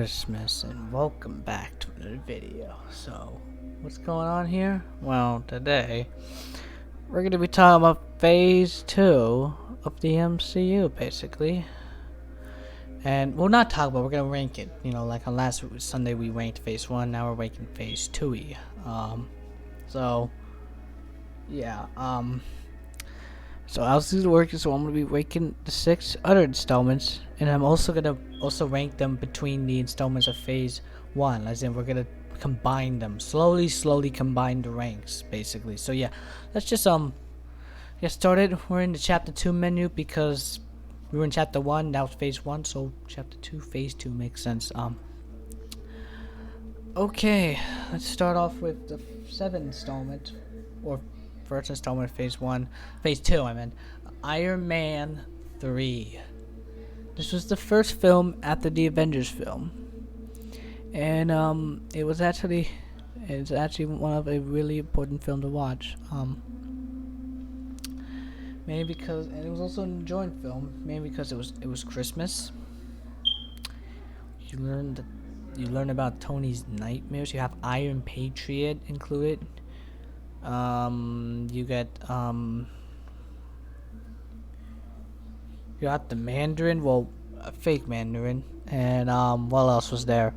Christmas and welcome back to another video. So, what's going on here? Well, today we're going to be talking about Phase 2 of the MCU, basically. And we'll not talk about, we're going to rank it. You know, like on last Sunday we ranked Phase 1, now we're ranking Phase 2. So, yeah, so how's this working? So I'm gonna be ranking the 6 other installments, and I'm also gonna rank them between the installments of Phase 1. As in, we're gonna combine them slowly, combine the ranks, basically. So yeah, let's just get started. We're in the Chapter 2 menu because we were in Chapter 1. Now it's Phase 1, so Chapter 2, Phase 2 makes sense. Okay, let's start off with the 7th installment, or first installment of Phase 1. Phase 2, I meant. Iron Man 3. This was the first film after the Avengers film. And it's actually one of a really important film to watch. Mainly because, and it was also an enjoying film, mainly because it was Christmas. You learn about Tony's nightmares. You have Iron Patriot included. You get you got the Mandarin, well, a fake Mandarin, and what else was there?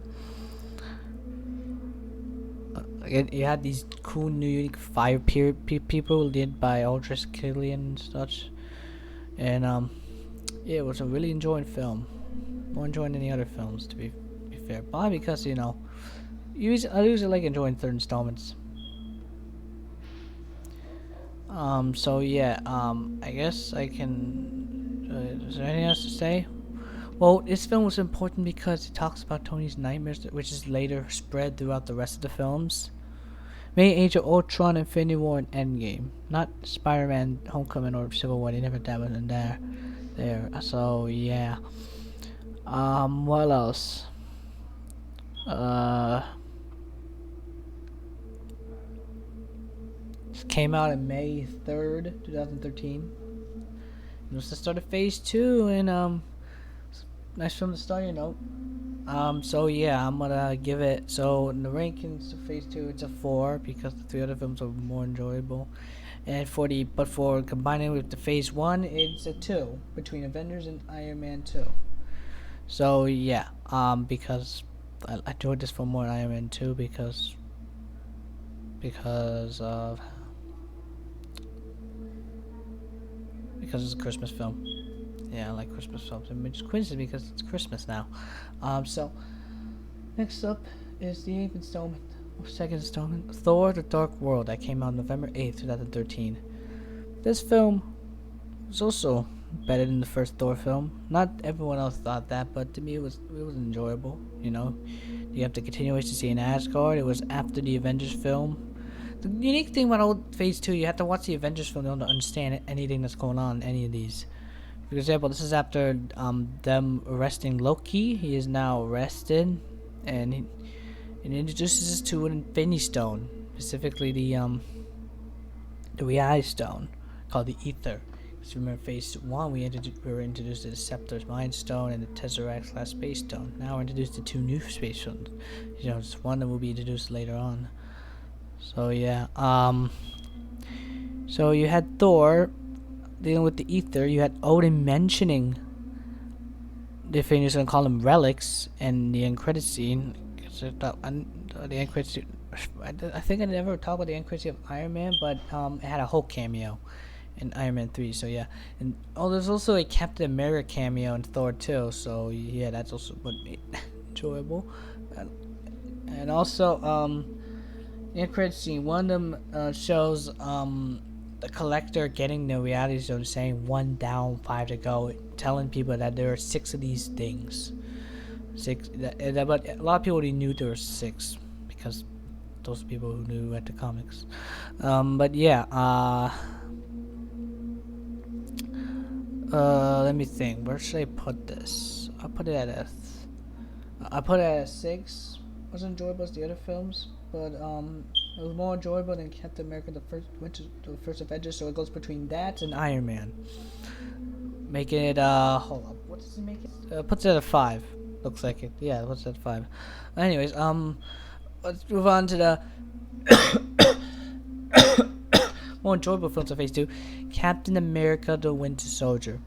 You had these cool new unique fire people led by Aldrich Killian and such, and yeah, it was a really enjoying film, more enjoying than any other films, to be fair. Probably because I usually like enjoying third installments. So yeah, I guess I can, is there anything else to say? Well, this film was important because it talks about Tony's nightmares, which is later spread throughout the rest of the films. Mainly Age of Ultron, Infinity War, and Endgame. Not Spider-Man, Homecoming, or Civil War, they never dabbled in there. So yeah. What else? Came out on May 3rd, 2013. It was the start of Phase 2, and nice film to start, you know. So yeah, I'm gonna give it, so in the rankings of Phase 2, it's a 4, because the 3 other films are more enjoyable. And for combining with the Phase 1, it's a 2, between Avengers and Iron Man 2. So yeah, because I enjoyed this film more than Iron Man 2, because of it's a Christmas film. Yeah, I like Christmas films. I mean, it's coincidence because it's Christmas now. So next up is the 8th installment, or 2nd installment, Thor: The Dark World, that came out November 8th, 2013. This film was also better than the first Thor film. Not everyone else thought that, but to me it was enjoyable. You know, you have the continuation scene in Asgard. It was after the Avengers film. The unique thing about old Phase 2, you have to watch the Avengers film to understand anything that's going on in any of these. For example, this is after them arresting Loki. He is now arrested, and it introduces us to an Infinity Stone, specifically the Reality Stone, called the Ether. Because remember, Phase 1, we were introduced to the Scepter's Mind Stone and the Tesseract's Space Stone. Now we're introduced to 2 new space stones. You know, it's one that will be introduced later on. So yeah, so you had Thor dealing with the Ether. You had Odin mentioning the thing is gonna call them relics, and the end credit scene. The end credit scene, I think I never talked about the end credit scene of Iron Man, but it had a Hulk cameo in Iron Man 3. So yeah, and there's also a Captain America cameo in Thor 2. So yeah, that's also enjoyable, and also in the credit scene, one of them shows the collector getting the reality zone, saying 1 down, 5 to go, telling people that there are 6 of these things. 6, but a lot of people already knew there were 6 because those people who knew at the comics. But yeah, let me think. Where should I put this? I put it at a 6. Wasn't enjoyable as the other films, but it was more enjoyable than Captain America: The First Avengers, so it goes between that and Iron Man, making it hold up, what does it make it? Puts it at a 5. Looks like it. Yeah, what's that 5? Anyways, let's move on to the more enjoyable films of Phase 2. Captain America: The Winter Soldier.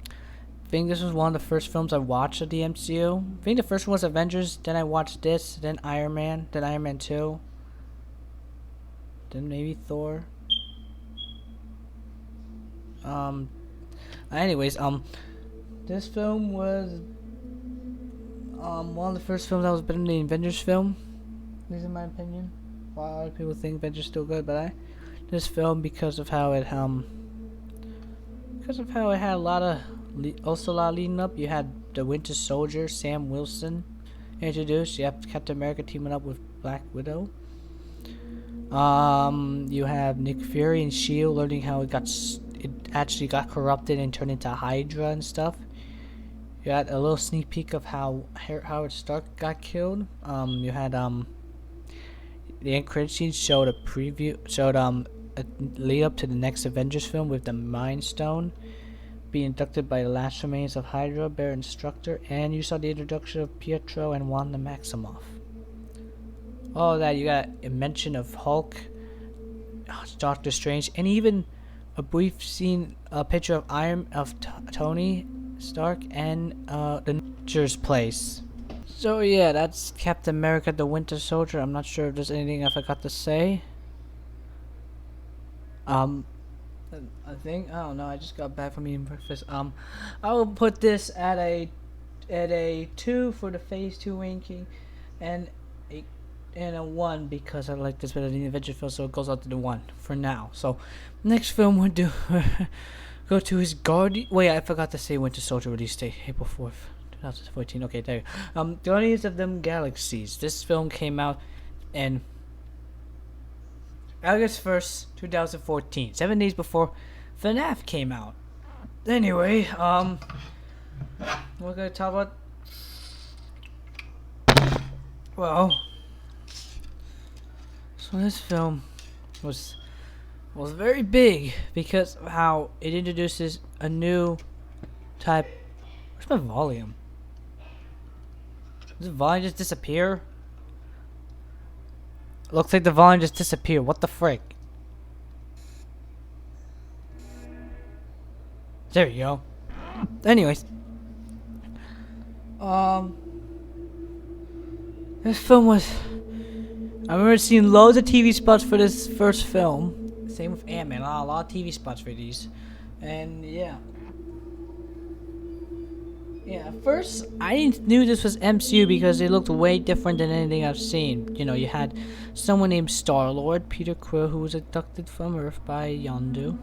I think this was one of the first films I watched of the MCU. I think the first one was Avengers, then I watched this, then Iron Man, then Iron Man 2, then maybe Thor. Anyways, this film was one of the first films that was better than the Avengers film. At least in my opinion. While a lot of people think Avengers still good, but this film because of how it had a lot of leading up. You had the Winter Soldier, Sam Wilson, introduced. You have Captain America teaming up with Black Widow. You have Nick Fury and Shield learning how it actually got corrupted and turned into Hydra and stuff. You had a little sneak peek of how Howard Stark got killed. You had the end credit scene showed a lead up to the next Avengers film with the Mind Stone being inducted by the last remains of Hydra, Baron Structor, and you saw the introduction of Pietro and Wanda Maximoff. All that, you got a mention of Hulk, Doctor Strange, and even a brief scene, a picture of Tony Stark and the Nature's Place. So yeah, that's Captain America: The Winter Soldier. I'm not sure if there's anything I forgot to say. I think I don't know. I just got back from eating breakfast. I will put this at a 2 for the Phase 2 ranking, and a 1 because I like this better than the Avengers film, so it goes out to the 1 for now. So next film we'll do go to his Guardian. Wait, I forgot to say Winter Soldier release date, April 4th, 2014. Okay, there. Guardians of the Galaxies. This film came out in August 1st, 2014, 7 days before FNAF came out. Anyway, we're gonna talk about. Well, so this film was very big because of how it introduces a new type. Where's my volume? Does the volume just disappear? Looks like the volume just disappeared. What the frick? There you go. Anyways. This film was... I remember seeing loads of TV spots for this first film. Same with Ant-Man. A lot of TV spots for these. And yeah. Yeah, at first I knew this was MCU because it looked way different than anything I've seen. You know, you had someone named Star-Lord, Peter Quill, who was abducted from Earth by Yondu.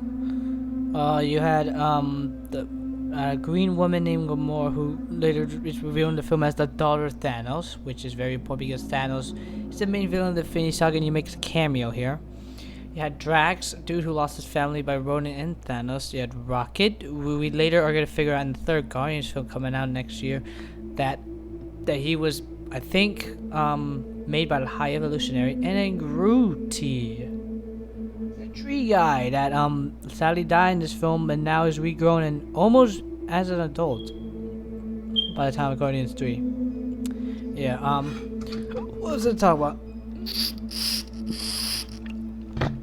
You had the green woman named Gamora, who later is revealed in the film as the daughter of Thanos, which is very important because Thanos is the main villain of the Infinity Saga and he makes a cameo here. You had Drax, a dude who lost his family by Ronan and Thanos. You had Rocket, who we later are going to figure out in the third Guardians film coming out next year, that he was, I think, made by the High Evolutionary. And then Groot, the tree guy that sadly died in this film, and now is regrown and almost as an adult by the time of Guardians 3. Yeah, what was I talking about?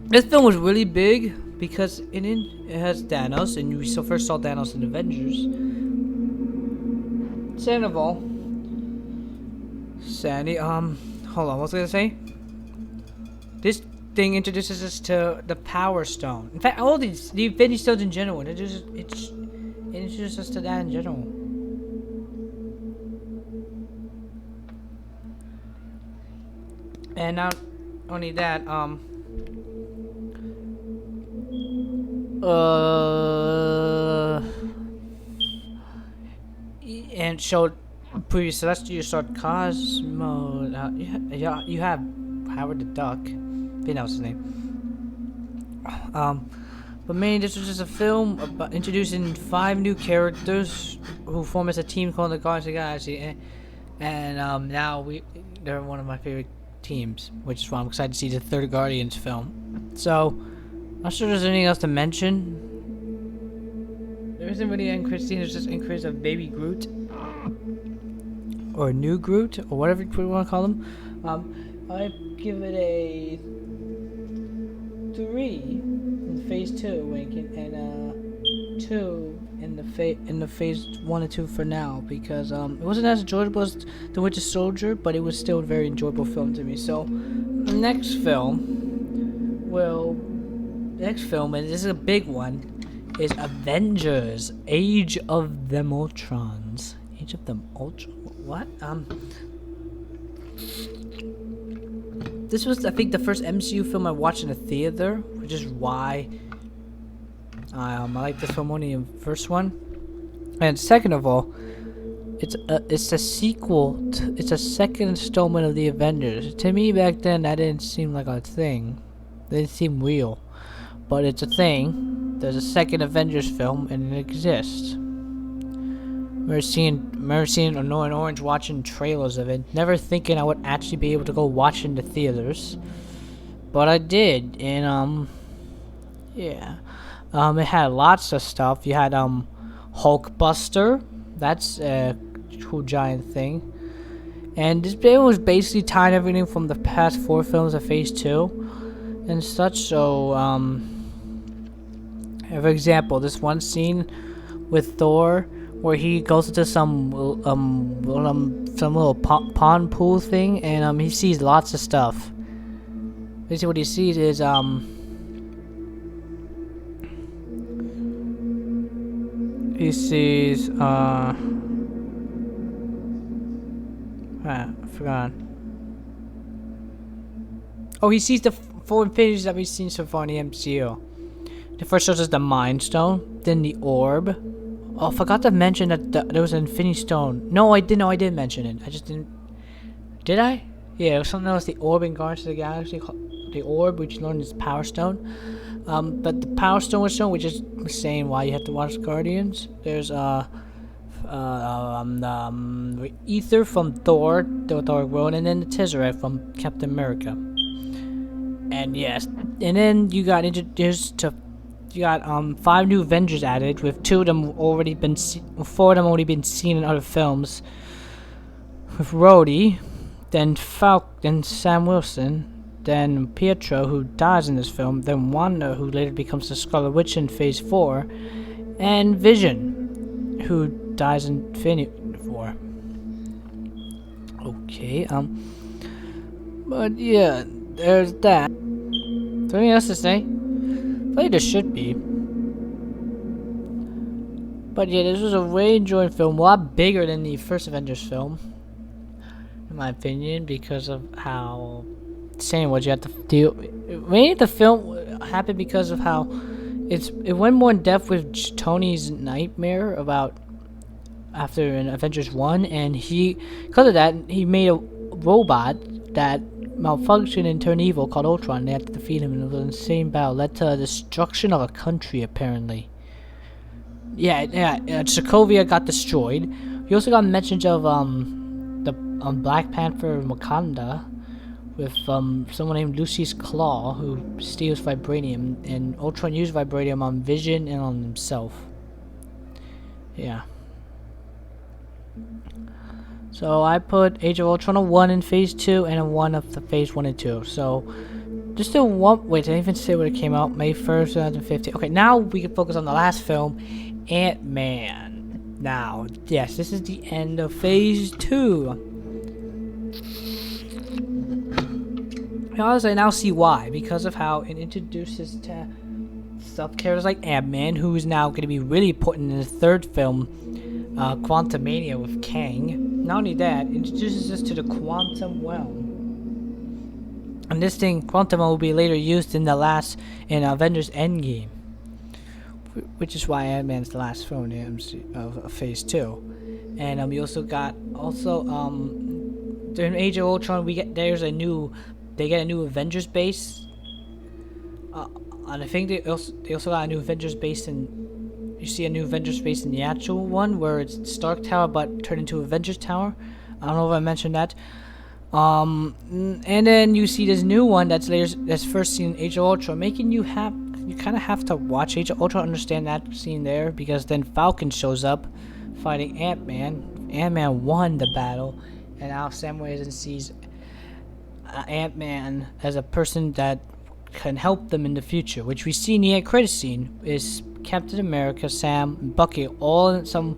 This film was really big because it has Thanos, and we first saw Thanos in Avengers. Second of all, Sandy, hold on, what was I gonna say? This thing introduces us to the Power Stone. In fact, all the Infinity Stones in general, it introduces us to that in general. And not only that, and showed previous Celestial Sword Cosmo. You have Howard the Duck. I think that was his name. But mainly this was just a film about introducing 5 new characters who form as a team called the Guardians of the Galaxy, and now they're one of my favorite teams, which is why I'm excited to see the third Guardians film. So, not sure there's anything else to mention. There isn't really an end credit scene, there's just end credits of Baby Groot. or New Groot, or whatever you want to call him. I give it a 3 in Phase 2, Winkin, and 2 in the Phase 1 and 2 for now, because it wasn't as enjoyable as The Winter Soldier, but it was still a very enjoyable film to me. So the next film, and this is a big one, is Avengers: Age of them Ultrons. Age of them Ultron. What? This was, I think, the first MCU film I watched in a theater, which is why I like this film more than the first one. And second of all, it's a sequel. It's a second installment of the Avengers. To me, back then, that didn't seem like a thing. It didn't seem real, but it's a thing. There's a second Avengers film, and it exists. Remember seeing Annoying Orange watching trailers of it, never thinking I would actually be able to go watch in the theaters, but I did, and yeah, it had lots of stuff. You had Hulkbuster, that's a cool giant thing, and this video was basically tying everything from the past 4 films of Phase 2 and such. So for example, this one scene with Thor, where he goes into some little pond pool thing, and he sees lots of stuff. Basically, what he sees is he sees I forgot. Oh, he sees the 4 infinities that we've seen so far in the MCU. The first shows us the Mind Stone, then the Orb. Oh, I forgot to mention that there was an Infinity Stone. No, I didn't mention it. I just didn't. Did I? Yeah, it was something else. The Orb in Guardians of the Galaxy. The Orb, which you learned is Power Stone. But the Power Stone was shown, which is saying why you have to watch Guardians. There's the Ether from Thor, the Thor World, and then the Tesseract from Captain America. And yes, and then you got introduced to. You got 5 new Avengers added, with 4 of them already been seen in other films. With Rhodey, then then Sam Wilson, then Pietro, who dies in this film, then Wanda, who later becomes the Scarlet Witch in Phase 4, and Vision, who dies in Infinity War. Okay, but yeah, there's that. Is there anything else to say? I think there should be. But yeah, this was a really enjoyable film, a lot bigger than the first Avengers film, in my opinion, because of how saying what you have to deal. Maybe the film happened because of how it went more in depth with Tony's nightmare about after in Avengers 1, and because of that, he made a robot that malfunctioned and turned evil called Ultron. They had to defeat him in an insane battle. Led to the destruction of a country, apparently. Yeah, Sokovia got destroyed. We also got mentions of the Black Panther in Wakanda with someone named Lucy's Claw, who steals vibranium, and Ultron used vibranium on Vision and on himself. Yeah. So I put Age of Ultron a 1 in Phase 2 and a 1 of the Phase 1 and 2. So just a 1. Wait, I didn't even say when it came out. May 1st, 2015. Okay, now we can focus on the last film, Ant-Man. Now, yes, this is the end of Phase 2. I now see why. Because of how it introduces to sub-characters like Ant-Man, who is now going to be really important in the 3rd film, Quantumania with Kang. Not only that, it introduces us to the Quantum Realm. And this thing, Quantum will be later used in Avengers Endgame. Which is why Ant-Man's the last film of Phase 2. And we also got during Age of Ultron they get a new Avengers base. And I think they also got a new Avengers base you see a new Avengers base in the actual one, where it's Stark Tower but turned into Avengers Tower. I don't know if I mentioned that. And then you see this new one that's first seen in Age of Ultron, making you kind of have to watch Age of Ultron to understand that scene there, because then Falcon shows up fighting Ant-Man Ant-Man won the battle, and now Sam Wilson sees Ant-Man as a person that can help them in the future, which we see in the end credit scene is Captain America, Sam, and Bucky all in some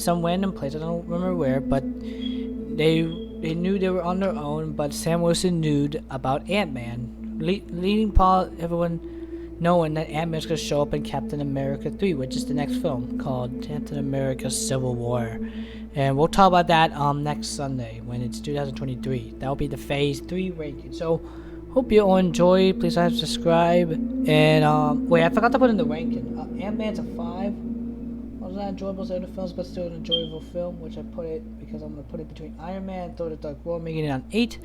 random place. I don't remember where, but they knew they were on their own. But Sam Wilson knew about Ant-Man, leading everyone knowing that Ant-Man's gonna show up in Captain America 3, which is the next film called Captain America: Civil War. And we'll talk about that next Sunday when it's 2023. That'll be the Phase 3 ranking. So hope you all enjoy. Please like, subscribe. And wait, I forgot to put in the ranking. Ant-Man's a 5. Wasn't that enjoyable as other films, but still an enjoyable film, which I put it because I'm gonna put it between Iron Man and Thor: The Dark World, making it on 8.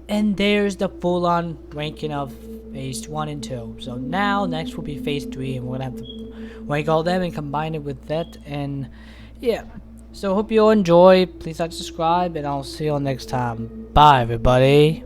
And there's the full-on ranking of Phase 1 and 2. So now, next will be Phase 3, and we're gonna have to rank all them and combine it with that. And yeah, so hope you all enjoy. Please like, subscribe, and I'll see you all next time. Bye, everybody.